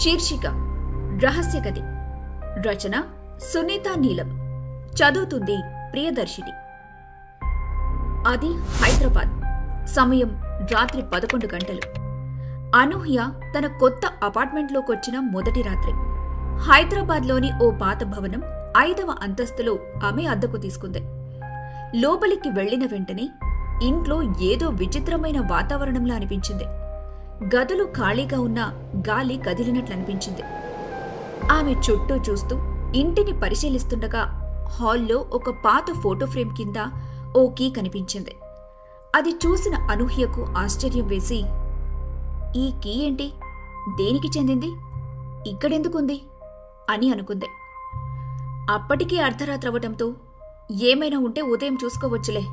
శీర్షిక రహస్య గది. రచన సునీత నీలం. చదువుతుంది ప్రియదర్శిని. అది హైదరాబాద్. సమయం రాత్రి 11 గంటలు. అనూహ్య తన కొత్త అపార్ట్మెంట్లోకొచ్చిన మొదటి రాత్రి. హైదరాబాద్లోని ఓ పాత భవనం 5వ అంతస్తులో ఆమె అద్దెకు తీసుకుంది. లోపలికి వెళ్లిన వెంటనే ఇంట్లో ఏదో విచిత్రమైన వాతావరణంలా అనిపించింది. గదులు ఖాళీగా ఉన్న గాలి కదిలినట్లనిపించింది. ఆమె చుట్టూ చూస్తూ ఇంటిని పరిశీలిస్తుండగా హాల్లో ఒక పాత ఫోటో ఫ్రేమ్ కింద ఓ కీ కనిపించింది. అది చూసిన అనూహ్యకు ఆశ్చర్యం వేసి, ఈ కీ ఏంటి? దేనికి చెందింది? ఇక్కడెందుకుంది అని అనుకుంది. అప్పటికీ అర్ధరాత్రవటంతో ఏమైనా ఉంటే ఉదయం చూసుకోవచ్చులే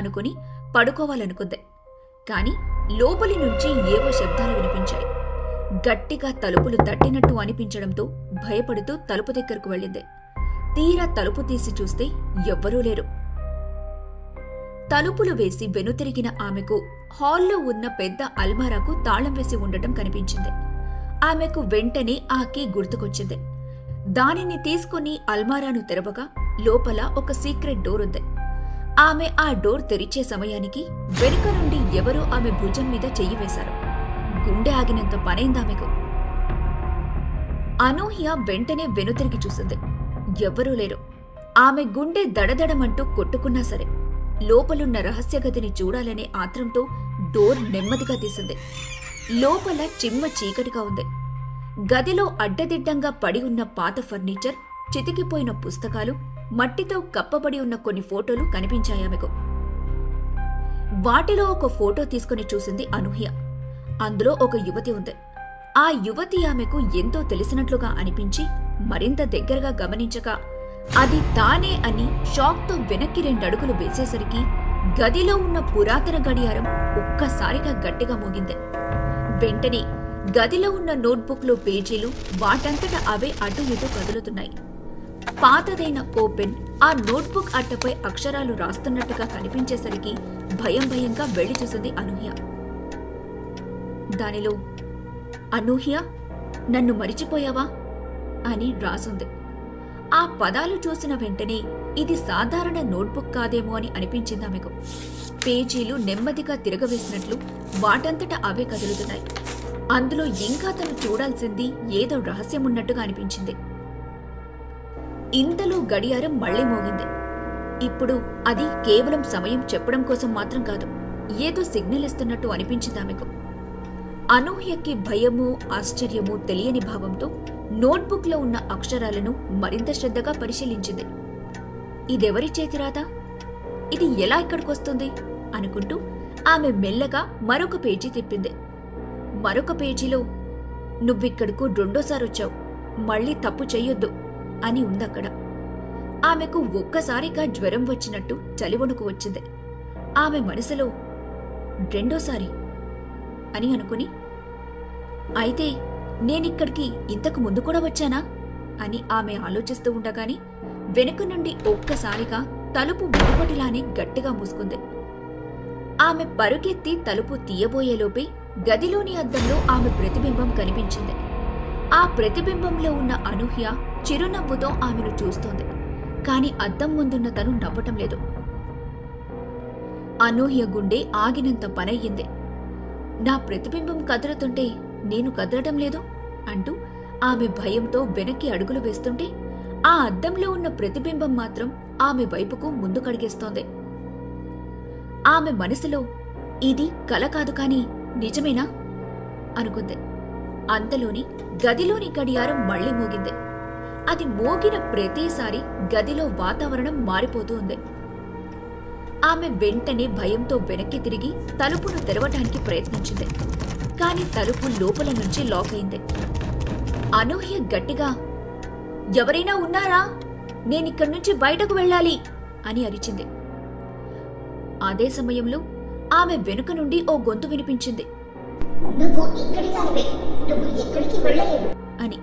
అనుకుని పడుకోవాలనుకుంది. కాని లోపలి నుంచి ఏవో శబ్దాలు వినిపించాయి. గట్టిగా తలుపులు తట్టినట్టు అనిపించడంతో భయపడుతూ తలుపు దగ్గరకు వెళ్ళింది. తీరా తలుపు తీసి చూస్తే ఎవ్వరూ లేరు. తలుపులు వేసి వెనుతిరిగిన ఆమెకు హాల్లో ఉన్న పెద్ద అల్మారాకు తాళం వేసి ఉండటం కనిపించింది. ఆమెకు వెంటనే ఆ కీ గుర్తుకొచ్చింది. దానిని తీసుకుని అల్మారాను తెరవగా లోపల ఒక సీక్రెట్ డోర్ ఉంది. ఆమె ఆ డోర్ తెరిచే సమయానికి వెనుక నుండి ఎవరో ఆమె భుజం మీద చెయ్యి వేశారు. గుండె ఆగినంత పనైందామెకు. అనూహ్య వెంటనే వెనుతిరిగి చూసింది. ఎవ్వరూ లేరు. ఆమె గుండె దడదడమంటూ కొట్టుకున్నా సరే లోపలున్న రహస్య గదిని చూడాలనే ఆత్రంతో డోర్ నెమ్మదిగా తీసింది. లోపల చిమ్మ చీకటిగా ఉంది. గదిలో అడ్డదిడ్డంగా పడి ఉన్న పాత ఫర్నిచర్, చితికిపోయిన పుస్తకాలు, మట్టితో కప్పబడి ఉన్న కొన్ని ఫోటోలు కనిపించాయామెకు. వాటిలో ఒక ఫోటో తీసుకుని చూసింది అనూహ్య. అందులో ఒక యువతి ఉంది. ఆ యువతి ఆమెకు ఎంతో తెలిసినట్లుగా అనిపించి మరింత దగ్గరగా గమనించక అది తానే అని షాక్తో వెనక్కి 2 అడుగులు వేసేసరికి గదిలో ఉన్న పురాతన గడియారం ఒక్కసారిగా గట్టిగా మోగింది. వెంటనే గదిలో ఉన్న నోట్బుక్లో పేజీలు వాటంతట అవే అటు ఇటు కదులుతున్నాయి. పాతదైన ఓ పెన్ ఆ నోట్బుక్ అట్టపై అక్షరాలు రాస్తున్నట్టుగా కనిపించేసరికి భయంగా వెళ్లి చూసింది అనూహ్య. దానిలో, అనూహ్య, నన్ను మరిచిపోయావా అని రాసుంది. ఆ పదాలు చూసిన వెంటనే ఇది సాధారణ నోట్బుక్ కాదేమో అని అనిపించింది ఆమెకు. పేజీలు నెమ్మదిగా తిరగవేసినట్లు వాటంతట అవే కదులుతున్నాయి. అందులో ఇంకా తను చూడాల్సింది ఏదో రహస్యమున్నట్టుగా అనిపించింది. ఇంతలో గడియారం మళ్లీ మోగింది. ఇప్పుడు అది కేవలం సమయం చెప్పడం కోసం మాత్రం కాదు, ఏదో సిగ్నల్ ఇస్తున్నట్టు అనిపించింది ఆమెకు. అనూహ్యకి భయమూ ఆశ్చర్యమూ తెలియని భావంతో నోట్బుక్లో ఉన్న అక్షరాలను మరింత శ్రద్ధగా పరిశీలించింది. ఇదెవరి చేతిరాత? ఇది ఎలా ఇక్కడికొస్తుంది అనుకుంటూ ఆమె మెల్లగా మరొక పేజీ తిప్పింది. మరొక పేజీలో, నువ్విక్కడకు 2సారొచ్చావు, మళ్లీ తప్పు చెయ్యొద్దు అని ఉందక్కడ. ఆమెకు ఒక్కసారిగా జ్వరం వచ్చినట్టు చలివణుకు వచ్చింది. ఆమె మనసులో, 2సారి అని అనుకుని, అయితే నేనిక్కడికి ఇంతకు ముందు కూడా వచ్చానా అని ఆమె ఆలోచిస్తూ ఉండగాని వెనుక నుండి ఒక్కసారిగా తలుపు మునుపటిలానే గట్టిగా మూసుకుంది. ఆమె పరుగెత్తి తలుపు తీయబోయేలోపే గదిలోని అద్దంలో ఆమె ప్రతిబింబం కనిపించింది. ఆ ప్రతిబింబంలో ఉన్న అనూహ్య చిరునవ్వుతో ఆమెను చూస్తోంది. కాని అద్దం ముందున్న తను నవ్వటం లేదు. అనూహ్య గుండె ఆగినంత పనయ్యింది. నా ప్రతిబింబం కదులుతుంటే నేను కదలటం లేదు అంటూ ఆమె భయంతో వెనక్కి అడుగులు వేస్తుంటే ఆ అద్దంలో ఉన్న ప్రతిబింబం మాత్రం ఆమె వైపుకు ముందుకడిగేస్తోంది. ఆమె మనసులో, ఇది కల కాదు కాని నిజమేనా అనుకుంది. అంతలోని గదిలోని గడియారం మళ్లీ మోగింది. అది మోగిన ప్రతిసారి గదిలో వాతావరణం మారిపోతూ ఉంది. ఆమె వెంటనే భయంతో వెనక్కి తిరిగి తలుపును తెరవటానికి ప్రయత్నించింది. కాని తలుపు లోపల నుంచి లాక్ అయింది. అనూహ్య గట్టిగా, ఎవరైనా ఉన్నారా? నేనిక్కడి నుంచి బయటకు వెళ్ళాలి అని అరిచింది. అదే సమయంలో ఆమె వెనుక నుండి ఓ గొంతు వినిపించింది, అని.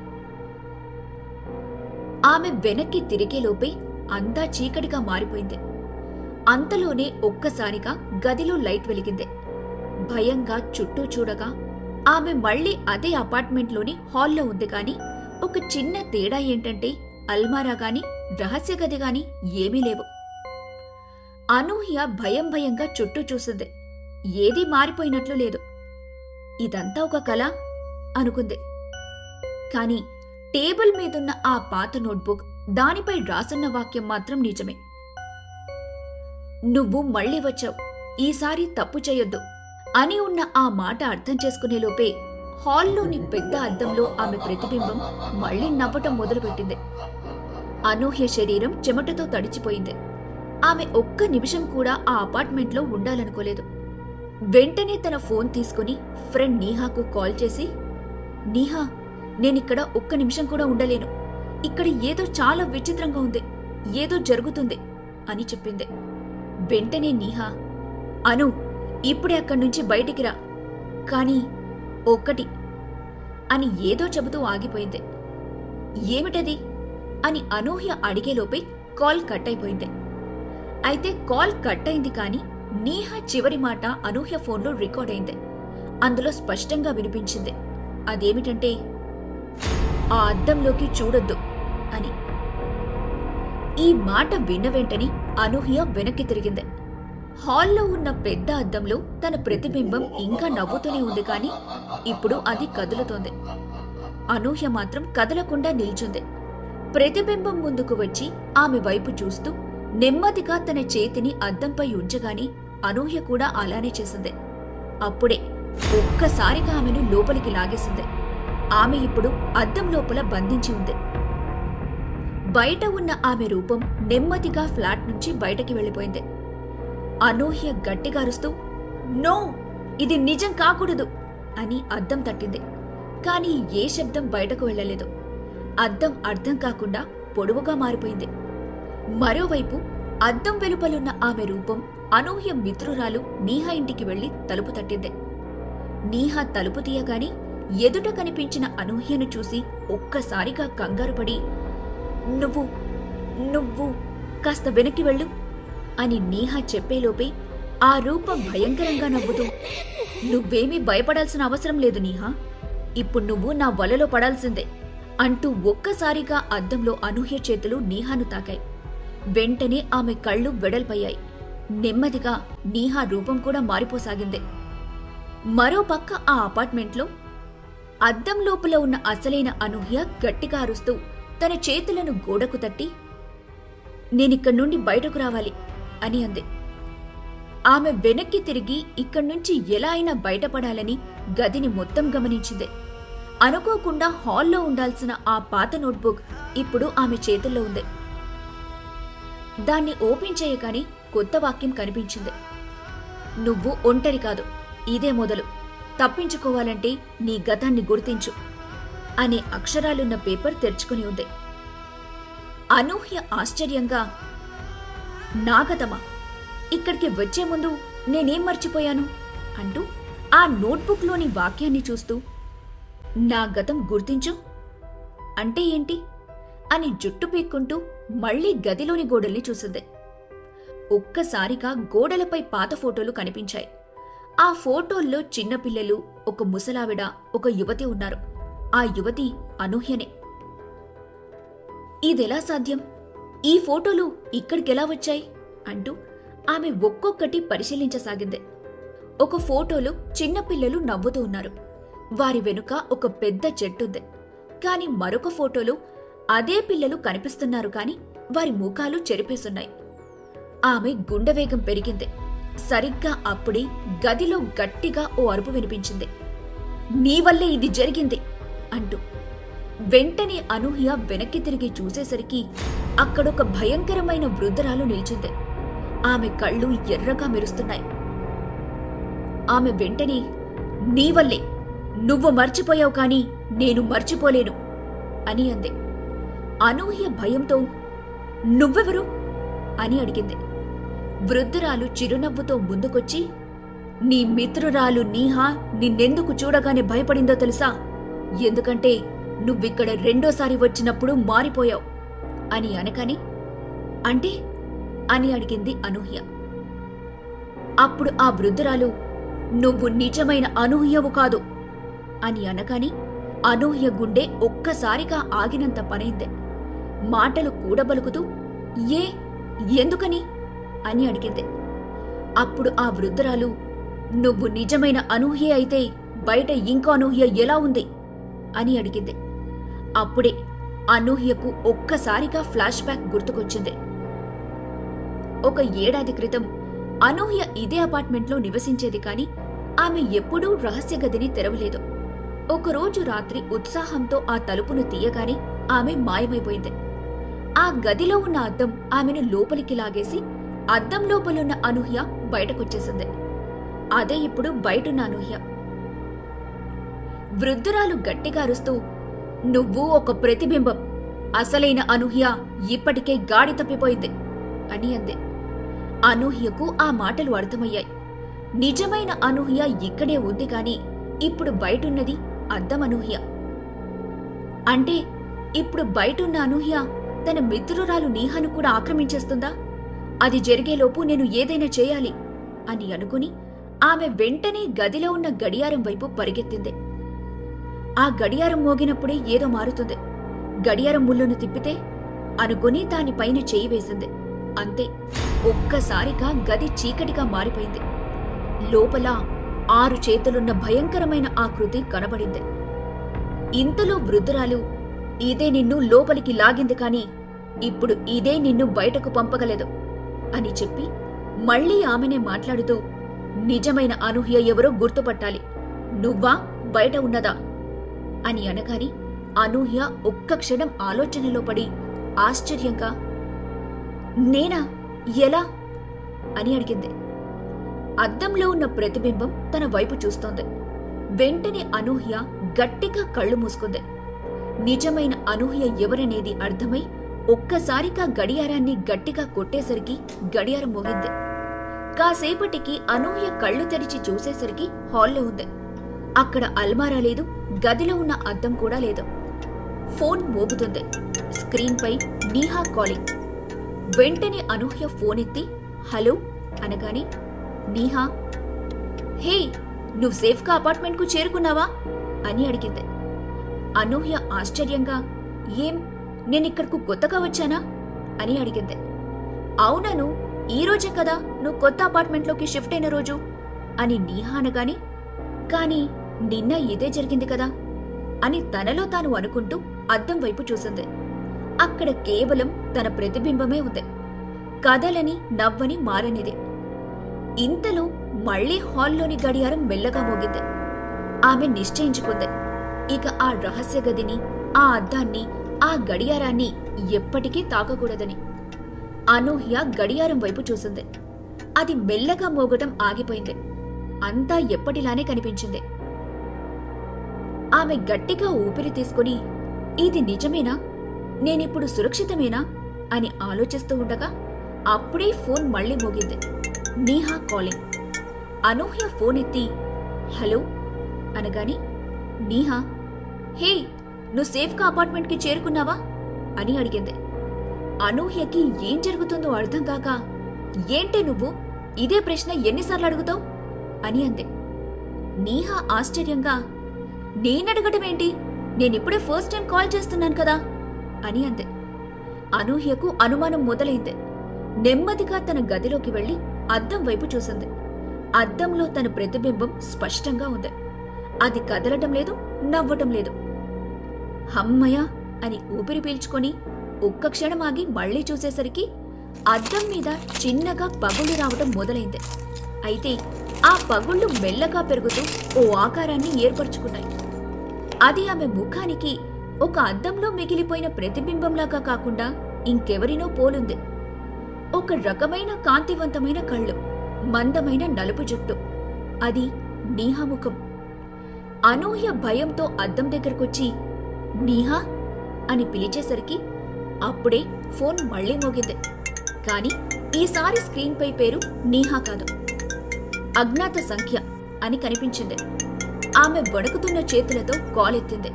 ఆమె వెనక్కి తిరిగేలోపే అంతా చీకటిగా మారిపోయింది. అంతలోనే ఒక్కసారిగా గదిలో లైట్ వెలిగింది. భయంగా చుట్టూ చూడగా ఆమె మళ్లీ అదే అపార్ట్మెంట్లోని హాల్లో ఉంది కాని ఒక చిన్న తేడా ఏంటంటే అల్మారా గాని రహస్య గది గాని ఏమీ లేవు. అనూహ్య భయం భయంగా చుట్టూ చూసింది. ఏదీ మారిపోయినట్లు లేదు. ఇదంతా ఒక కల అనుకుంది. కాని టేబుల్ మీదున్న ఆ పాత నోట్బుక్, దానిపై రాసున్న వాక్యం మాత్రం నిజమే. నువ్వు మళ్లీ వచ్చావు, ఈసారి తప్పు చేయొద్దు అని ఉన్న ఆ మాట అర్థం చేసుకునేలోపే హాల్లోని పెద్ద అద్దంలో ఆమె ప్రతిబింబం మళ్లీ నవ్వటం మొదలుపెట్టింది. అనూహ్య శరీరం చెమటతో తడిచిపోయింది. ఆమె ఒక్క నిమిషం కూడా ఆ అపార్ట్మెంట్లో ఉండాలనుకోలేదు. వెంటనే తన ఫోన్ తీసుకుని ఫ్రెండ్ నీహాకు కాల్ చేసి, నీహా, నేనిక్కడ ఒక్క నిమిషం కూడా ఉండలేను. ఇక్కడ ఏదో చాలా విచిత్రంగా ఉంది, ఏదో జరుగుతుంది అని చెప్పింది. వెంటనే నీహా, అను, ఇప్పుడే అక్కడ్నుంచి బయటికి రా, కానీ ఒక్కటి అని ఏదో చెబుతూ ఆగిపోయింది. ఏమిటది అని అనూహ్య అడిగేలోపే కాల్ కట్ అయిపోయింది. అయితే కాల్ కట్ అయింది కాని నీహా చివరి మాట అనూహ్య ఫోన్లో రికార్డ్ అయింది. అందులో స్పష్టంగా వినిపించింది. అదేమిటంటే, ఆ అద్దంలోకి చూడొద్దు అని. ఈ మాట విన్న వెంటనే అనూహ్య వెనక్కి తిరిగింది. హాల్లో ఉన్న పెద్ద అద్దంలో తన ప్రతిబింబం ఇంకా నవ్వుతూనే ఉంది కాని ఇప్పుడు అది కదులుతోంది. అనూహ్య మాత్రం కదలకుండా నిల్చుంది. ప్రతిబింబం ముందుకు వచ్చి ఆమె వైపు చూస్తూ నెమ్మదిగా తన చేతిని అద్దంపై ఉంచగాని అనూహ్య కూడా అలానే చేసింది. అప్పుడే ఒక్కసారిగా ఆమెను లోపలికి లాగేసింది. ఆమె ఇప్పుడు అద్దం లోపల బంధించి ఉంది. బయట ఉన్న ఆమె రూపం నెమ్మదిగా ఫ్లాట్ నుంచి బయటకి వెళ్లిపోయింది. అనూహ్య గట్టిగా అరుస్తూ, నో, ఇది నిజం కాకూడదు అని అద్దం తట్టింది. కాని ఏ శబ్దం బయటకు వెళ్లలేదు. అద్దం అర్థం కాకుండా పొడవుగా మారిపోయింది. మరోవైపు అద్దం వెలుపలున్న ఆమె రూపం అనూహ్య మిత్రురాలు నీహా ఇంటికి వెళ్లి తలుపు తట్టింది. నీహా తలుపు తీయగాని ఎదుట కనిపించిన అనూహ్యను చూసి ఒక్కసారిగా కంగారుపడి, నువ్వు నువ్వు కాస్త వెనక్కి వెళ్ళు అని నీహా చెప్పేలోపే ఆ రూపం భయంకరంగా నవ్వుతూ, నువ్వేమీ భయపడాల్సిన అవసరం లేదు నీహా, ఇప్పుడు నువ్వు నా వలలో పడాల్సిందే అంటూ ఒక్కసారిగా అద్దంలో అనూహ్య చేతులు నీహాను తాకాయి. వెంటనే ఆమె కళ్ళు వెడల్పయ్యాయి. నెమ్మదిగా నీహా రూపం కూడా మారిపోసాగింది. మరోపక్క ఆ అపార్ట్మెంట్లో అద్దం లోపల ఉన్న అసలైన అనూహ్య గట్టిగా అరుస్తూ తన చేతులను గోడకు తట్టి, నేనిక్కడి నుండి బయటకు రావాలి అని అంది. ఆమె వెనక్కి తిరిగి ఇక్కడ్నుంచి ఎలా అయినా బయటపడాలని గదిని మొత్తం గమనించింది. అనుకోకుండా హాల్లో ఉండాల్సిన ఆ పాత నోట్బుక్ ఇప్పుడు ఆమె చేతుల్లో ఉంది. దాన్ని ఓపెన్ చేయగానే కొత్త వాక్యం కనిపించింది. నువ్వు ఒంటరి కాదు, ఇదే మొదలు. తప్పించుకోవాలంటే నీ గతాన్ని గుర్తించు అనే అక్షరాలున్న పేపర్ తెరుచుకుని ఉంది. అనూహ్య ఆశ్చర్యంగా, నా గతమా? ఇక్కడికి వచ్చే ముందు నేనేం మర్చిపోయాను అంటూ ఆ నోట్బుక్లోని వాక్యాన్ని చూస్తూ, నా గతం గుర్తించు అంటే ఏంటి అని జుట్టు పీక్కుంటూ మళ్లీ గదిలోని గోడల్ని చూసింది. ఒక్కసారిగా గోడలపై పాత ఫోటోలు కనిపించాయి. ఆ ఫోటోల్లో చిన్నపిల్లలు, ఒక ముసలావిడ, ఒక యువతి ఉన్నారు. ఆ యువతి అనూహ్యనే. ఇదెలా సాధ్యం? ఈ ఫోటోలు ఇక్కడికెలా వచ్చాయి అంటూ ఆమె ఒక్కొక్కటి పరిశీలించసాగింది. ఒక ఫోటోలో చిన్నపిల్లలు నవ్వుతూ ఉన్నారు. వారి వెనుక ఒక పెద్ద చెట్టుంది. కాని మరొక ఫోటోలో అదే పిల్లలు కనిపిస్తున్నారు కాని వారి ముఖాలు చెరిపేసున్నాయి. ఆమె గుండెవేగం పెరిగింది. సరిగ్గా అప్పుడే గదిలో గట్టిగా ఓ అరుపు వినిపించింది. నీ వల్లే ఇది జరిగింది అంటూ. వెంటనే అనూహ్య వెనక్కి తిరిగి చూసేసరికి అక్కడొక భయంకరమైన వృద్ధురాలు నిల్చుంది. ఆమె కళ్ళు ఎర్రగా మెరుస్తున్నాయి. ఆమె వెంటనే, నీ వల్లే, నువ్వు మర్చిపోయావు కాని నేను మర్చిపోలేను అని అంది. అనూహ్య భయంతో, నువ్వెవరు అని అడిగింది. వృద్ధురాలు చిరునవ్వుతో ముందుకొచ్చి, నీ మిత్రురాలు నీహా నిన్నెందుకు చూడగానే భయపడిందో తెలుసా? ఎందుకంటే నువ్విక్కడ రెండోసారి వచ్చినప్పుడు మారిపోయావు అని అనకని. అంటే అని అడిగింది అనూహ్య. అప్పుడు ఆ వృద్ధురాలు, నువ్వు నిజమైన అనూహ్యవు కాదు, అని అనగాని అనూహ్య గుండె ఒక్కసారిగా ఆగినంత పనైందే. మాటలు కూడబలుకుతూ ఏ ఎందుకని అని అడిగింది. అప్పుడు ఆ వృద్ధురాలు, నువ్వు నిజమైన అనూహ్య అయితే బయట ఇంకో అనూహ్య ఎలా ఉంది అని అడిగింది. అప్పుడే అనూహ్యకు ఒక్కసారిగా ఫ్లాష్ బ్యాక్ గుర్తుకొచ్చింది. ఒక ఏడాది క్రితం అనూహ్య ఇదే అపార్ట్మెంట్లో నివసించేది, కాని ఆమె ఎప్పుడూ రహస్య గదిని తెరవలేదు. ఒకరోజు రాత్రి ఉత్సాహంతో ఆ తలుపును తీయగానే ఆమె మాయమైపోయింది. ఆ గదిలో ఉన్న అద్దం ఆమెను లోపలికి లాగేసి అద్దం లోపలున్న అనూహ్య బయటకొచ్చేసింది. అదే ఇప్పుడు బయటున్న అనూహ్య. వృద్ధురాలు గట్టిగా అరుస్తూ, నువ్వు ఒక ప్రతిబింబం, అసలైన అనూహ్య ఇప్పటికే గాడి తప్పిపోయింది అని అంది. అనూహ్యకు ఆ మాటలు అర్థమయ్యాయి. నిజమైన అనూహ్య ఇక్కడే ఉంది కాని ఇప్పుడు బయటున్నది అద్దం అనూహ్య. అంటే ఇప్పుడు బయటున్న అనూహ్య తన మిత్రురాలు నీహాను కూడా ఆక్రమించేస్తుందా? అది జరిగేలోపు నేను ఏదైనా చేయాలి అని అనుకుని ఆమె వెంటనే గదిలో ఉన్న గడియారం వైపు పరిగెత్తింది. ఆ గడియారం మోగినప్పుడే ఏదో మారుతుంది, గడియారం ముళ్ళును తిప్పితే అనుకుని దానిపైన చేయి వేసింది. అంతే, ఒక్కసారిగా గది చీకటిగా మారిపోయింది. లోపల 6 చేతులున్న భయంకరమైన ఆకృతి కనబడింది. ఇంతలో వృద్ధురాలు, ఇదే నిన్ను లోపలికి లాగింది కాని ఇప్పుడు ఇదే నిన్ను బయటకు పంపగలదు అని చెప్పి మళ్లీ ఆమెనే మాట్లాడుతూ, నిజమైన అనూహ్య ఎవరో గుర్తుపట్టాలి, నువ్వా బయట ఉన్నదా అని అనగాని అనూహ్య ఒక్క క్షణం ఆలోచనలో పడి ఆశ్చర్యంగా, నేనా, ఎలా అని అడిగింది. అద్దంలో ఉన్న ప్రతిబింబం తన వైపు చూస్తోంది. వెంటనే అనూహ్య గట్టిగా కళ్ళు మూసుకుంది. నిజమైన అనూహ్య ఎవరనేది అర్థమై ఒక్కసారిగా గడియారాన్ని గట్టిగా కొట్టేసరికి గడియారం మోగింది. కాసేపటికి అనూహ్య కళ్ళు తెరిచి చూసేసరికి హాల్లో ఉంది. అక్కడ అల్మారా లేదు, గదిలో ఉన్న అద్దం కూడా లేదు. ఫోన్ మోగుతుంది. స్క్రీన్పై నీహా కాలింగ్. వెంటనే అనూహ్య ఫోన్ ఎత్తి హలో అనగాని, నీహా, హే, నువ్వు సేఫ్గా అపార్ట్మెంట్కు చేరుకున్నావా అని అడిగింది. అనూహ్య ఆశ్చర్యంగా, ఏం, నేనిక్కడకు కొత్తగా వచ్చానా అని అడిగింది. అవునను, ఈరోజే కదా నువ్వు కొత్త అపార్ట్మెంట్లోకి షిఫ్ట్ అయిన రోజు అని నీహా అనగాని, కాని నిన్న ఇదే జరిగింది కదా అని తనలో తాను అనుకుంటూ అద్దం వైపు చూసింది. అక్కడ కేవలం తన ప్రతిబింబమే ఉంది, కదలని నవ్వని మారనిది. ఇంతలో మళ్లీ హాల్లోని గడియారం మెల్లగా మోగింది. ఆమె నిశ్చయించుకుంది, ఇక ఆ రహస్య గదిని, ఆ అద్దాన్ని, ఆ గడియారాన్ని ఎప్పటికీ తాకకూడదని. అనూహ్య గడియారం వైపు చూసింది. అది మెల్లగా మోగటం ఆగిపోయింది. అంతా ఎప్పటిలానే కనిపించింది. ఆమె గట్టిగా ఊపిరి తీసుకుని, ఇది నిజమేనా, నేనిప్పుడు సురక్షితమేనా అని ఆలోచిస్తూ ఉండగా అప్పుడే ఫోన్ మళ్లీ మోగింది. నీహా కాలింగ్. అనూహ్య ఫోన్ ఎత్తి హలో అనగాని, నీహా, హే, నువ్వు సేఫ్గా అపార్ట్మెంట్కి చేరుకున్నావా అని అడిగింది. అనూహ్యకి ఏం జరుగుతుందో అర్థం కాక, ఏంటే నువ్వు ఇదే ప్రశ్న ఎన్నిసార్లు అడుగుతావు అని అంది. నీహా ఆశ్చర్యంగా, నేనడగటమేంటి, నేనిప్పుడే ఫస్ట్ టైం కాల్ చేస్తున్నాను కదా అని అంది. అనూహ్యకు అనుమానం మొదలైంది. నెమ్మదిగా తన గదిలోకి వెళ్లి అద్దం వైపు చూసింది. అద్దంలో తన ప్రతిబింబం స్పష్టంగా ఉంది. అది కదలటం లేదు, నవ్వటం లేదు. హమ్మయ్య అని ఊపిరి పీల్చుకొని ఒక్క క్షణం ఆగి మళ్లీ చూసేసరికి అద్దం మీద చిన్నగా పగుళ్లు రావటం మొదలైంది. అయితే ఆ పగుళ్లు మెల్లగా పెరుగుతూ ఓ ఆకారాన్ని ఏర్పరచుకున్నాయి. అది ఆమె ముఖానికి ఒక అద్దంలో మిగిలిపోయిన ప్రతిబింబంలాగా కాకుండా ఇంకెవరినో పోలుంది. ఒక రకమైన కాంతివంతమైన కళ్ళు, మందమైన నలుపు జుట్టు. అది నీహా ముఖం. అనూహ్య భయంతో అద్దం దగ్గరకొచ్చి నీహా అని పిలిచేసరికి అప్పుడే ఫోన్ మళ్లీ మోగింది. కాని ఈసారి స్క్రీన్పై పేరు నీహా కాదు, అజ్ఞాత సంఖ్య అని కనిపించింది. ఆమె వణుకుతున్న చేతులతో కాల్ ఎత్తింది.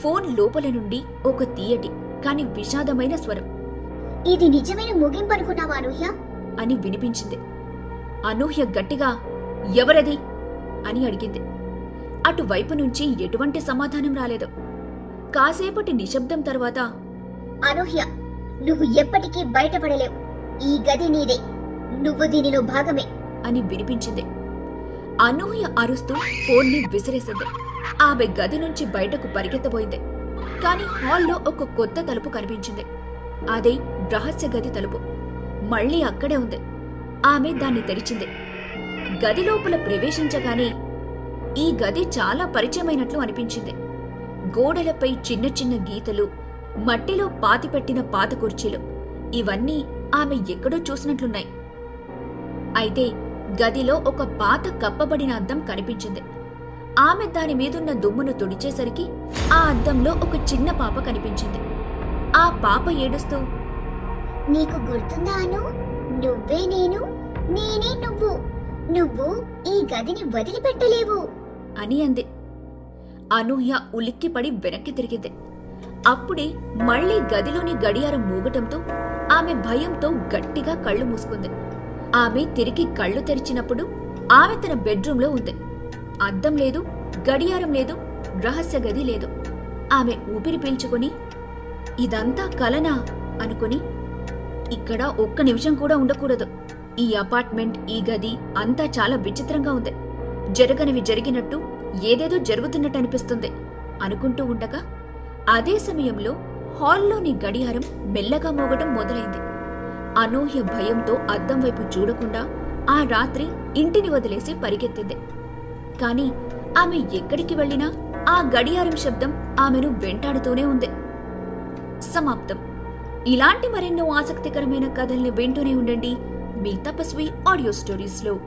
ఫోన్ లోపల నుండి ఒక తీయటి కాని విషాదమైన స్వరం, ఇది నిజమైన ముగింపు అనుకున్నావా అనూహ్య అని వినిపించింది. అనూహ్య గట్టిగా ఎవరది అని అడిగింది. అటువైపు నుంచి ఎటువంటి సమాధానం రాలేదు. కాసేపటి నిశ్శబ్దం తర్వాత, అనూహ్య, నువ్వు ఎప్పటికీ బయటపడలేవు. ఈ గది నీదే. నువ్వు దీనిలో భాగమే అని వినిపించింది. అనూహ్య అరుస్తూ ఫోన్ని విసిరేసింది. ఆమె గది నుంచి బయటకు పరిగెత్తబోయింది. కాని హాల్లో ఒక కొత్త తలుపు కనిపించింది. అదే రహస్య గది తలుపు. మళ్లీ అక్కడే ఉంది. ఆమె దాన్ని తెరిచింది. గది లోపల ప్రవేశించగానే ఈ గది చాలా పరిచయమైనట్లు అనిపించింది. గోడలపై చిన్న చిన్న గీతలు, మట్టిలో పాతిపెట్టిన పాత కుర్చీలు, ఇవన్నీ ఆమె ఎక్కడో చూసినట్లున్నాయి. అయితే గదిలో ఒక పాత కప్పబడిన అద్దం కనిపించింది. ఆమె దాని మీదున్న దుమ్మును తుడిచేసరికి ఆ అద్దంలో ఒక చిన్న పాప కనిపించింది. ఆ పాప ఏడుస్తూ, నీకు గుర్తుందా అను? నువ్వే నేను, నేనే నువ్వు. నువ్వు ఈ గదిని వదిలిపెట్టలేవు అని అంది. అనూహ్య ఉలిక్కిపడి వెనక్కి తిరిగింది. అప్పుడే మళ్లీ గదిలోని గడియారం మోగటంతో ఆమె భయంతో గట్టిగా కళ్ళు మూసుకుంది. ఆమె తిరిగి కళ్ళు తెరిచినప్పుడు ఆమె తన బెడ్రూంలో ఉంది. అద్దం లేదు, గడియారం లేదు, రహస్య గది లేదు. ఆమె ఊపిరి పీల్చుకుని, ఇదంతా కలనా అనుకుని, ఇక్కడ ఒక్క నిమిషం కూడా ఉండకూడదు. ఈ అపార్ట్మెంట్, ఈ గది అంతా చాలా విచిత్రంగా ఉంది. జరగనివి జరిగినట్టు, ఏదేదో జరుగుతున్నట్టు అనిపిస్తుంది అనుకుంటూ ఉండగా అదే సమయంలో హాల్లోని గడియారం మెల్లగా మోగటం మొదలైంది. అనూహ్య భయంతో అద్దం వైపు చూడకుండా ఆ రాత్రి ఇంటిని వదిలేసి పరిగెత్తింది. కాని ఆమె ఎక్కడికి వెళ్లినా ఆ గడియారం శబ్దం ఆమెను వెంటాడుతూనే ఉంది. సమాప్తం. ఇలాంటి మరెన్నో ఆసక్తికరమైన కథల్ని వింటూనే ఉండండి మీ తపస్వి ఆడియో స్టోరీస్లో.